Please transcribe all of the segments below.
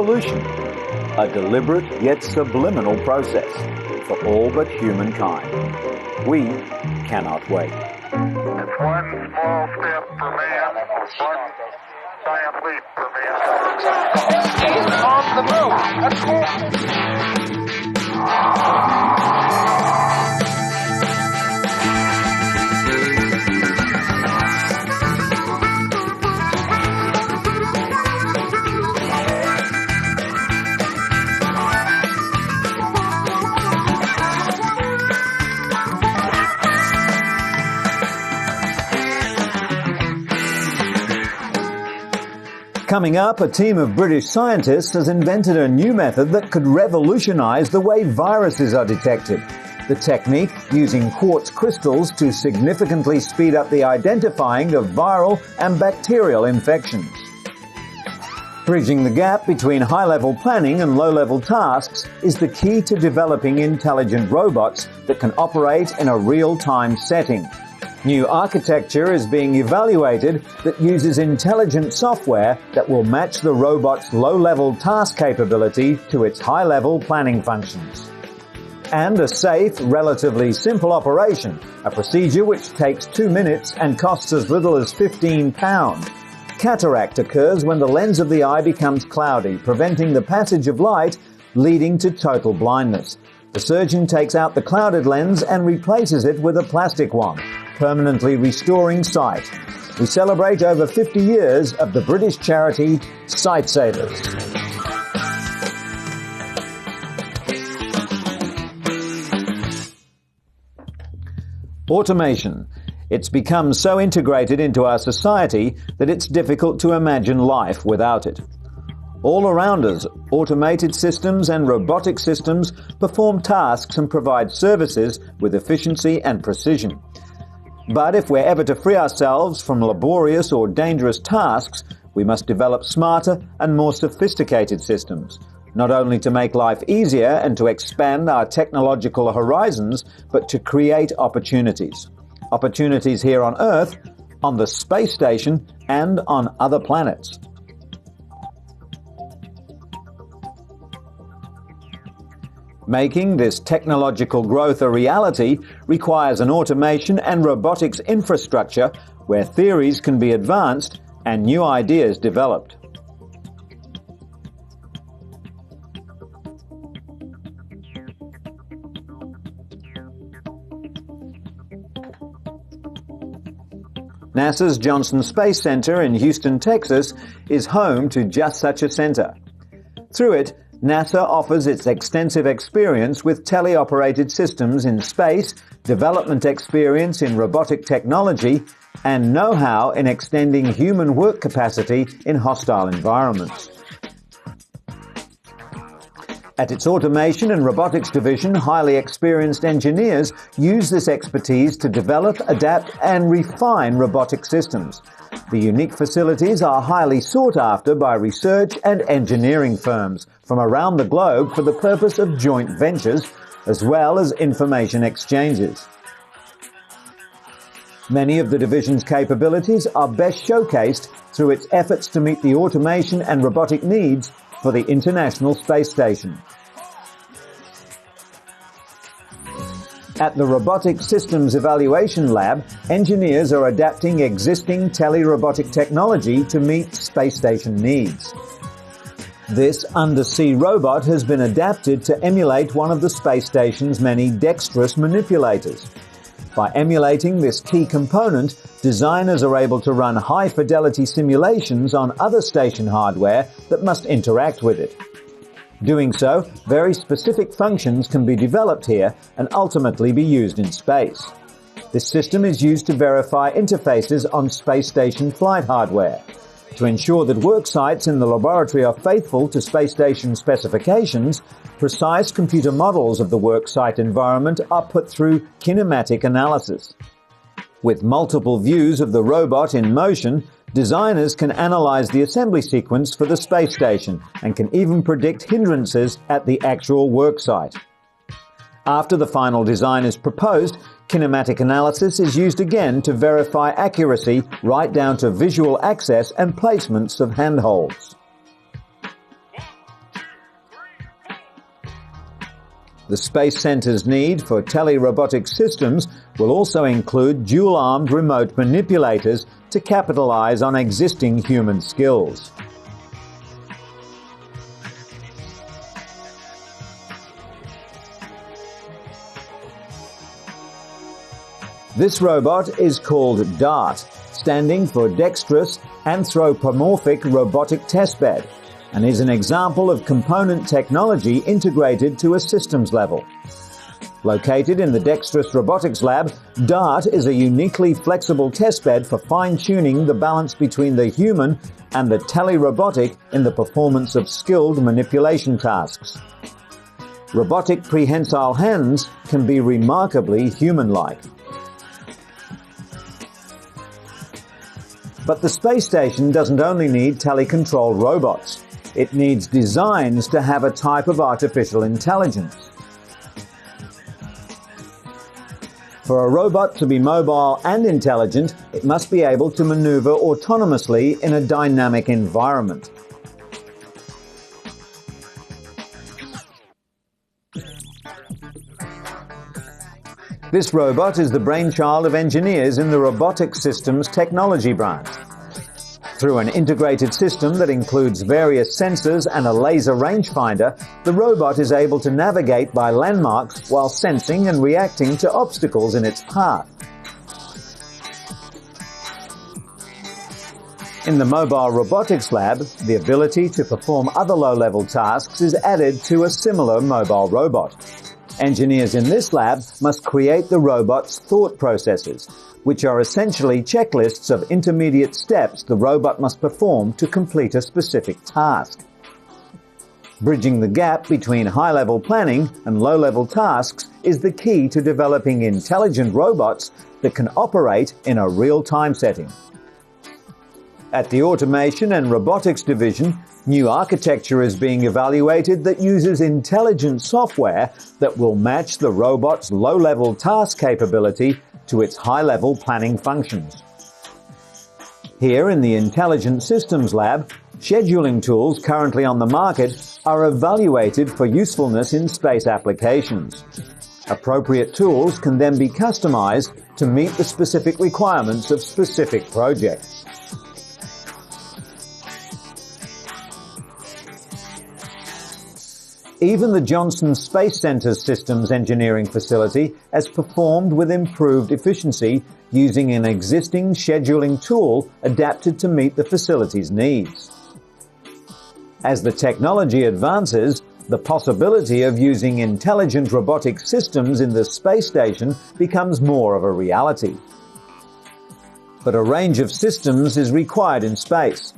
revolution, a deliberate yet subliminal process for all but humankind. We cannot wait. It's one small step for man, one giant leap for mankind. He's on the move. Coming up, a team of British scientists has invented a new method that could revolutionize the way viruses are detected. The technique, using quartz crystals to significantly speed up the identifying of viral and bacterial infections. Bridging the gap between high-level planning and low-level tasks is the key to developing intelligent robots that can operate in a real-time setting. New architecture is being evaluated that uses intelligent software that will match the robot's low-level task capability to its high-level planning functions. And a safe, relatively simple operation, a procedure which takes 2 minutes and costs as little as £15. Cataract occurs when the lens of the eye becomes cloudy, preventing the passage of light, leading to total blindness. The surgeon takes out the clouded lens and replaces it with a plastic one, permanently restoring sight. We celebrate over 50 years of the British charity Sightsavers. Automation. It's become so integrated into our society that it's difficult to imagine life without it. All around us, automated systems and robotic systems perform tasks and provide services with efficiency and precision. But if we're ever to free ourselves from laborious or dangerous tasks, we must develop smarter and more sophisticated systems, not only to make life easier and to expand our technological horizons, but to create opportunities. Opportunities here on Earth, on the space station, and on other planets. Making this technological growth a reality requires an automation and robotics infrastructure where theories can be advanced and new ideas developed. NASA's Johnson Space Center in Houston, Texas, is home to just such a center. Through it, NASA offers its extensive experience with teleoperated systems in space, development experience in robotic technology, and know-how in extending human work capacity in hostile environments. At its automation and robotics division, highly experienced engineers use this expertise to develop, adapt, and refine robotic systems. The unique facilities are highly sought after by research and engineering firms from around the globe for the purpose of joint ventures as well as information exchanges. Many of the division's capabilities are best showcased through its efforts to meet the automation and robotic needs for the International Space Station. At the Robotic Systems Evaluation Lab, engineers are adapting existing tele-robotic technology to meet space station needs. This undersea robot has been adapted to emulate one of the space station's many dexterous manipulators. By emulating this key component, designers are able to run high-fidelity simulations on other station hardware that must interact with it. Doing so, very specific functions can be developed here and ultimately be used in space. This system is used to verify interfaces on space station flight hardware. To ensure that work sites in the laboratory are faithful to space station specifications, precise computer models of the work site environment are put through kinematic analysis. With multiple views of the robot in motion, designers can analyze the assembly sequence for the space station and can even predict hindrances at the actual work site. After the final design is proposed, kinematic analysis is used again to verify accuracy right down to visual access and placements of handholds. The Space Centre's need for tele-robotic systems will also include dual-armed remote manipulators to capitalize on existing human skills. This robot is called DART, standing for Dexterous Anthropomorphic Robotic Testbed, and is an example of component technology integrated to a systems level. Located in the Dexterous Robotics Lab, DART is a uniquely flexible testbed for fine-tuning the balance between the human and the tele-robotic in the performance of skilled manipulation tasks. Robotic prehensile hands can be remarkably human-like. But the space station doesn't only need tele-controlled robots. It needs designs to have a type of artificial intelligence. For a robot to be mobile and intelligent, it must be able to maneuver autonomously in a dynamic environment. This robot is the brainchild of engineers in the Robotic Systems Technology branch. Through an integrated system that includes various sensors and a laser rangefinder, the robot is able to navigate by landmarks while sensing and reacting to obstacles in its path. In the Mobile Robotics Lab, the ability to perform other low-level tasks is added to a similar mobile robot. Engineers in this lab must create the robot's thought processes, which are essentially checklists of intermediate steps the robot must perform to complete a specific task. Bridging the gap between high-level planning and low-level tasks is the key to developing intelligent robots that can operate in a real-time setting. At the Automation and Robotics Division, new architecture is being evaluated that uses intelligent software that will match the robot's low-level task capability to its high-level planning functions. Here in the Intelligent Systems Lab, scheduling tools currently on the market are evaluated for usefulness in space applications. Appropriate tools can then be customized to meet the specific requirements of specific projects. Even the Johnson Space Centre's systems engineering facility has performed with improved efficiency using an existing scheduling tool adapted to meet the facility's needs. As the technology advances, the possibility of using intelligent robotic systems in the space station becomes more of a reality. But a range of systems is required in space.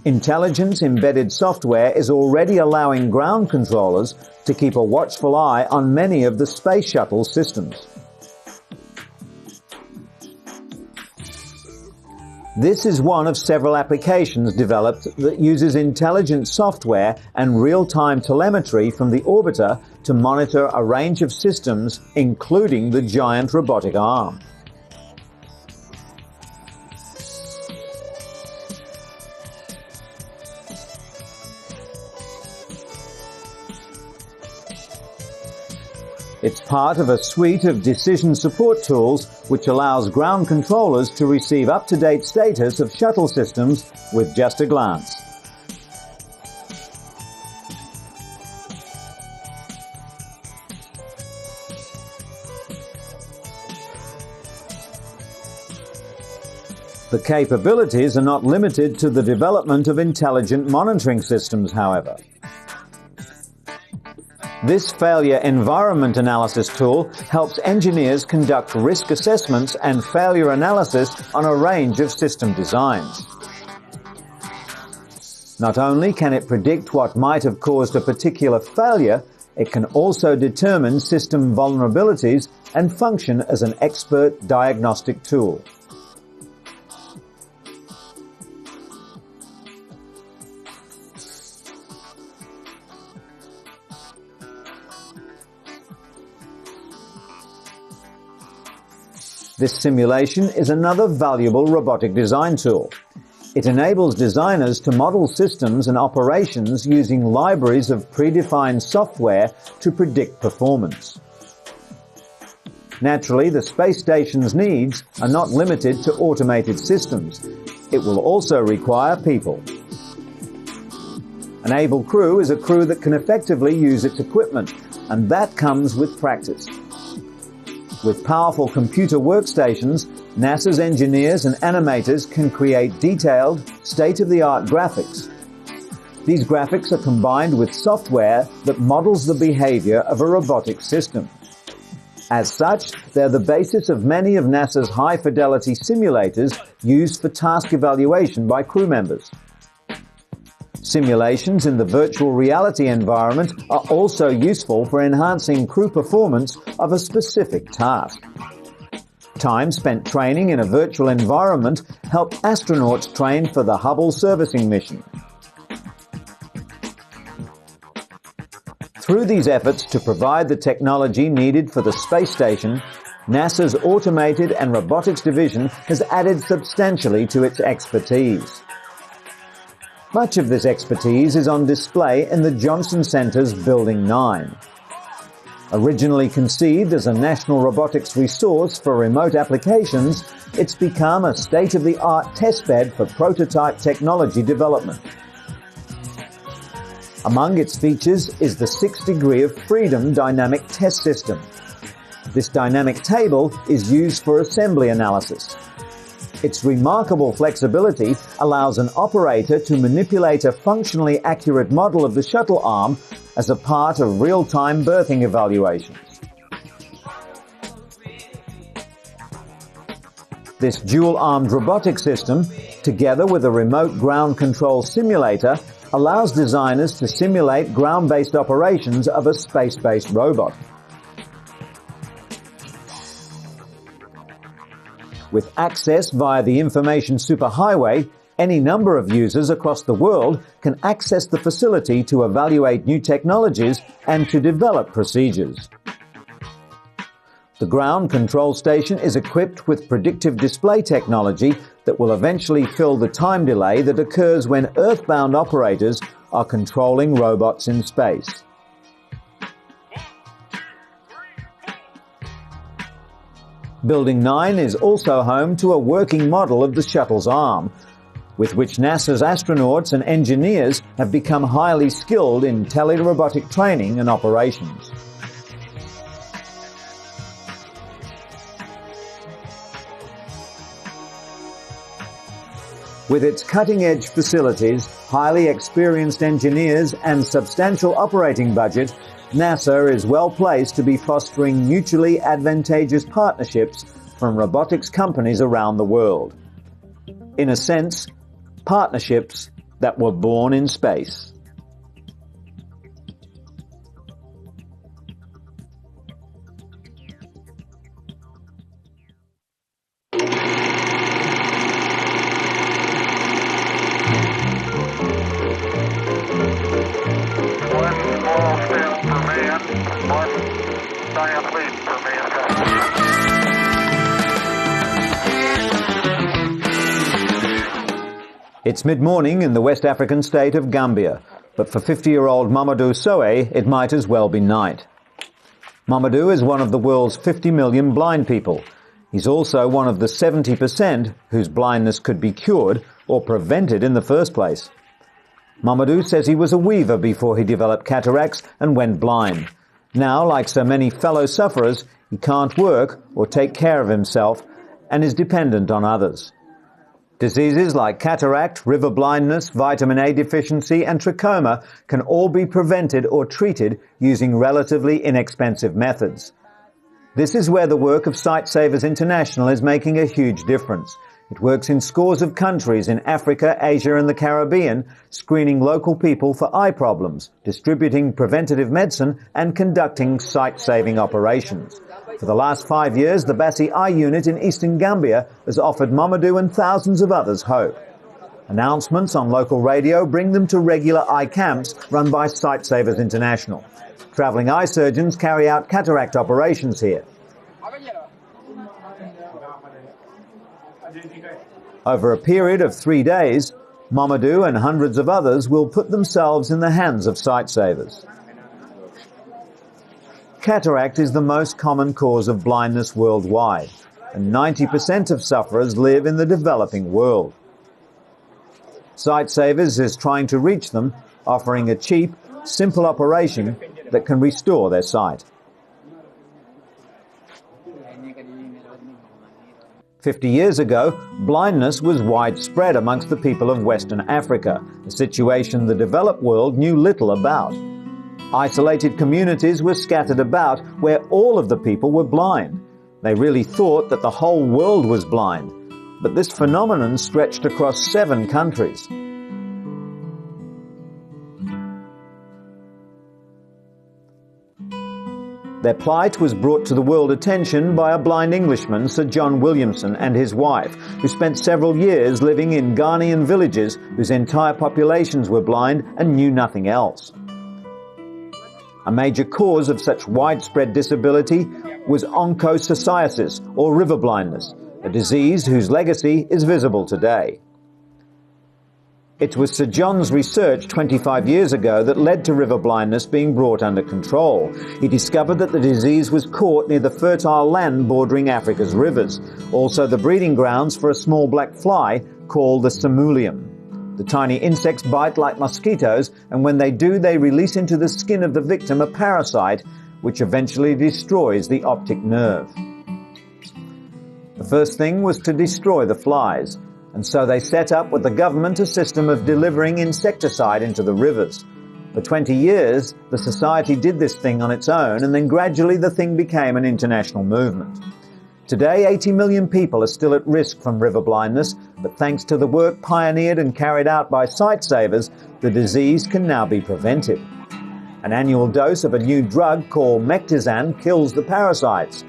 Intelligent embedded software is already allowing ground controllers to keep a watchful eye on many of the space shuttle systems. This is one of several applications developed that uses intelligent software and real-time telemetry from the orbiter to monitor a range of systems, including the giant robotic arm. It's part of a suite of decision support tools which allows ground controllers to receive up-to-date status of shuttle systems with just a glance. The capabilities are not limited to the development of intelligent monitoring systems, however. This failure environment analysis tool helps engineers conduct risk assessments and failure analysis on a range of system designs. Not only can it predict what might have caused a particular failure, it can also determine system vulnerabilities and function as an expert diagnostic tool. This simulation is another valuable robotic design tool. It enables designers to model systems and operations using libraries of predefined software to predict performance. Naturally, the space station's needs are not limited to automated systems. It will also require people. An able crew is a crew that can effectively use its equipment, and that comes with practice. With powerful computer workstations, NASA's engineers and animators can create detailed, state-of-the-art graphics. These graphics are combined with software that models the behavior of a robotic system. As such, they're the basis of many of NASA's high-fidelity simulators used for task evaluation by crew members. Simulations in the virtual reality environment are also useful for enhancing crew performance of a specific task. Time spent training in a virtual environment helped astronauts train for the Hubble servicing mission. Through these efforts to provide the technology needed for the space station, NASA's Automated and Robotics Division has added substantially to its expertise. Much of this expertise is on display in the Johnson Center's Building 9. Originally conceived as a national robotics resource for remote applications, it's become a state-of-the-art testbed for prototype technology development. Among its features is the 6 degree of freedom dynamic test system. This dynamic table is used for assembly analysis. Its remarkable flexibility allows an operator to manipulate a functionally accurate model of the shuttle arm as a part of real-time berthing evaluations. This dual-armed robotic system, together with a remote ground control simulator, allows designers to simulate ground-based operations of a space-based robot. With access via the information superhighway, any number of users across the world can access the facility to evaluate new technologies and to develop procedures. The ground control station is equipped with predictive display technology that will eventually fill the time delay that occurs when Earthbound operators are controlling robots in space. Building 9 is also home to a working model of the shuttle's arm, with which NASA's astronauts and engineers have become highly skilled in telerobotic training and operations. With its cutting-edge facilities, highly experienced engineers, and substantial operating budget, NASA is well placed to be fostering mutually advantageous partnerships from robotics companies around the world. In a sense, partnerships that were born in space. It's mid-morning in the West African state of Gambia, but for 50-year-old Mamadou Sowe, it might as well be night. Mamadou is one of the world's 50 million blind people. He's also one of the 70% whose blindness could be cured or prevented in the first place. Mamadou says he was a weaver before he developed cataracts and went blind. Now, like so many fellow sufferers, he can't work or take care of himself and is dependent on others. Diseases like cataract, river blindness, vitamin A deficiency, and trachoma can all be prevented or treated using relatively inexpensive methods. This is where the work of Sight Savers International is making a huge difference. It works in scores of countries in Africa, Asia, and the Caribbean, screening local people for eye problems, distributing preventative medicine, and conducting sight-saving operations. For the last 5 years, the Bassi Eye Unit in eastern Gambia has offered Mamadou and thousands of others hope. Announcements on local radio bring them to regular eye camps run by Sight Savers International. Travelling eye surgeons carry out cataract operations here. Over a period of 3 days, Mamadou and hundreds of others will put themselves in the hands of sightsavers. Cataract is the most common cause of blindness worldwide, and 90% of sufferers live in the developing world. Sightsavers is trying to reach them, offering a cheap, simple operation that can restore their sight. 50 years ago, blindness was widespread amongst the people of Western Africa, a situation the developed world knew little about. Isolated communities were scattered about where all of the people were blind. They really thought that the whole world was blind, but this phenomenon stretched across 7 countries. Their plight was brought to the world attention by a blind Englishman, Sir John Williamson, and his wife, who spent several years living in Ghanaian villages whose entire populations were blind and knew nothing else. A major cause of such widespread disability was onchocerciasis, or river blindness, a disease whose legacy is visible today. It was Sir John's research 25 years ago that led to river blindness being brought under control. He discovered that the disease was caught near the fertile land bordering Africa's rivers, also the breeding grounds for a small black fly called the simulium. The tiny insects bite like mosquitoes, and when they do, they release into the skin of the victim a parasite which eventually destroys the optic nerve. The first thing was to destroy the flies, and so they set up with the government a system of delivering insecticide into the rivers. For 20 years, the society did this thing on its own, and then gradually the thing became an international movement. Today, 80 million people are still at risk from river blindness, but thanks to the work pioneered and carried out by sightsavers, the disease can now be prevented. An annual dose of a new drug called Mectizan kills the parasites.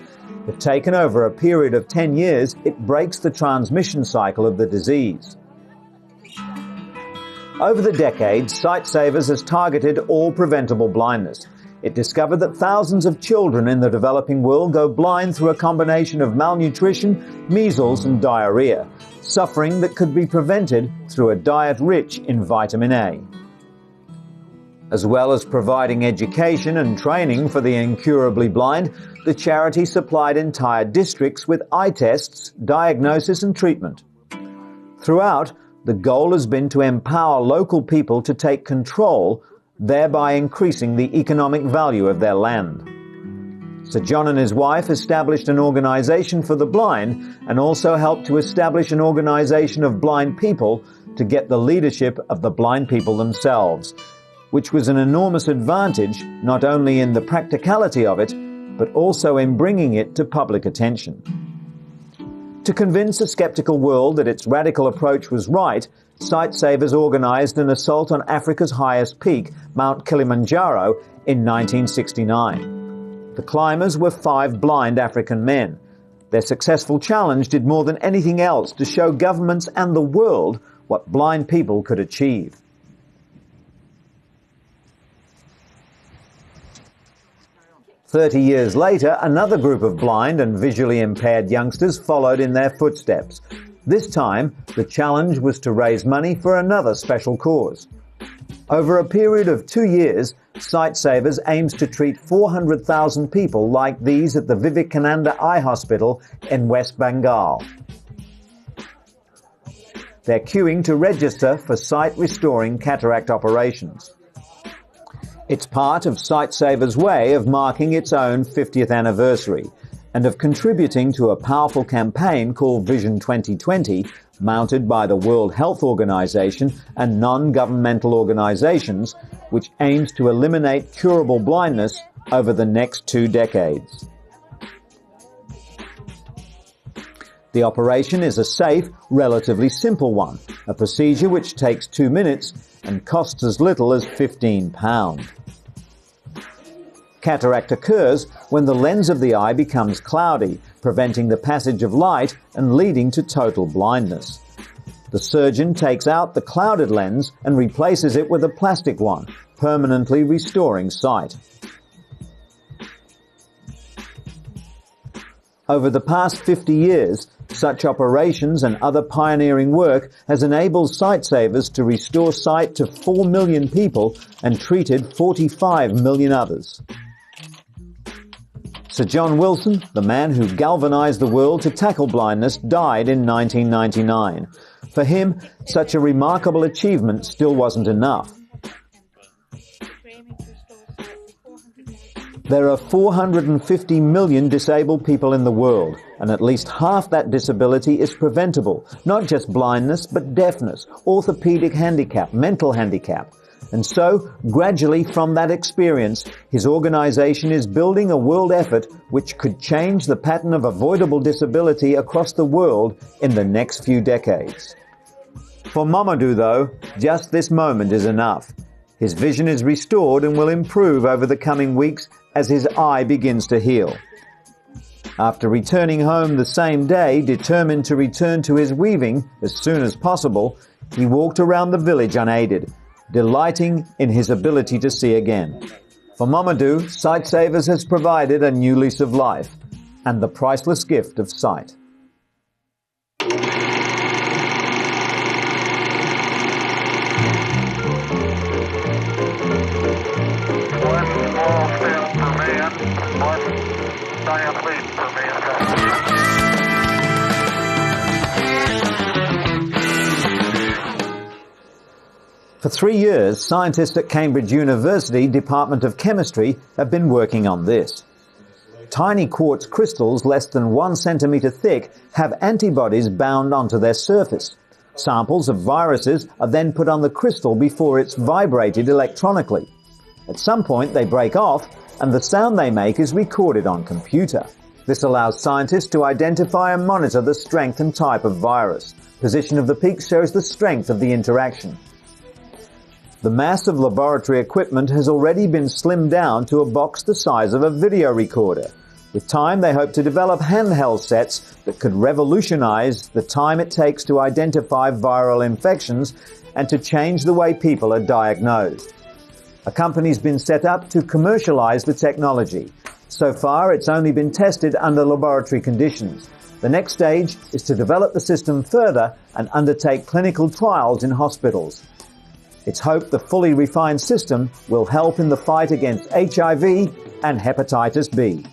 If taken over a period of 10 years, it breaks the transmission cycle of the disease. Over the decades, Sightsavers has targeted all preventable blindness. It discovered that thousands of children in the developing world go blind through a combination of malnutrition, measles and diarrhea, suffering that could be prevented through a diet rich in vitamin A. As well as providing education and training for the incurably blind, the charity supplied entire districts with eye tests, diagnosis and treatment. Throughout, the goal has been to empower local people to take control, thereby increasing the economic value of their land. Sir John and his wife established an organization for the blind and also helped to establish an organization of blind people to get the leadership of the blind people themselves, which was an enormous advantage not only in the practicality of it, but also in bringing it to public attention. To convince a skeptical world that its radical approach was right, Sightsavers organized an assault on Africa's highest peak, Mount Kilimanjaro, in 1969. The climbers were 5 blind African men. Their successful challenge did more than anything else to show governments and the world what blind people could achieve. 30 years later, another group of blind and visually impaired youngsters followed in their footsteps. This time, the challenge was to raise money for another special cause. Over a period of 2 years, Sightsavers aims to treat 400,000 people like these at the Vivekananda Eye Hospital in West Bengal. They're queuing to register for sight-restoring cataract operations. It's part of Sightsavers' way of marking its own 50th anniversary and of contributing to a powerful campaign called Vision 2020, mounted by the World Health Organization and non-governmental organizations, which aims to eliminate curable blindness over the next 2 decades. The operation is a safe, relatively simple one, a procedure which takes 2 minutes and costs as little as £15. Cataract occurs when the lens of the eye becomes cloudy, preventing the passage of light and leading to total blindness. The surgeon takes out the clouded lens and replaces it with a plastic one, permanently restoring sight. Over the past 50 years, Such operations and other pioneering work has enabled sightsavers to restore sight to 4 million people and treated 45 million others. Sir John Wilson, the man who galvanized the world to tackle blindness, died in 1999. For him, such a remarkable achievement still wasn't enough. There are 450 million disabled people in the world, and at least half that disability is preventable, not just blindness, but deafness, orthopedic handicap, mental handicap. And so, gradually from that experience, his organization is building a world effort which could change the pattern of avoidable disability across the world in the next few decades. For Mamadou, though, just this moment is enough. His vision is restored and will improve over the coming weeks as his eye begins to heal. After returning home the same day, determined to return to his weaving as soon as possible, he walked around the village unaided, delighting in his ability to see again. For Mamadou, Sightsavers has provided a new lease of life and the priceless gift of sight. One small step for man, one giant leap for mankind. For 3 years, scientists at Cambridge University Department of Chemistry have been working on this. Tiny quartz crystals less than 1 centimeter thick have antibodies bound onto their surface. Samples of viruses are then put on the crystal before it's vibrated electronically. At some point they break off and the sound they make is recorded on computer. This allows scientists to identify and monitor the strength and type of virus. Position of the peaks shows the strength of the interaction. The mass of laboratory equipment has already been slimmed down to a box the size of a video recorder. With time, they hope to develop handheld sets that could revolutionize the time it takes to identify viral infections and to change the way people are diagnosed. A company's been set up to commercialize the technology. So far, it's only been tested under laboratory conditions. The next stage is to develop the system further and undertake clinical trials in hospitals. It's hoped the fully refined system will help in the fight against HIV and hepatitis B.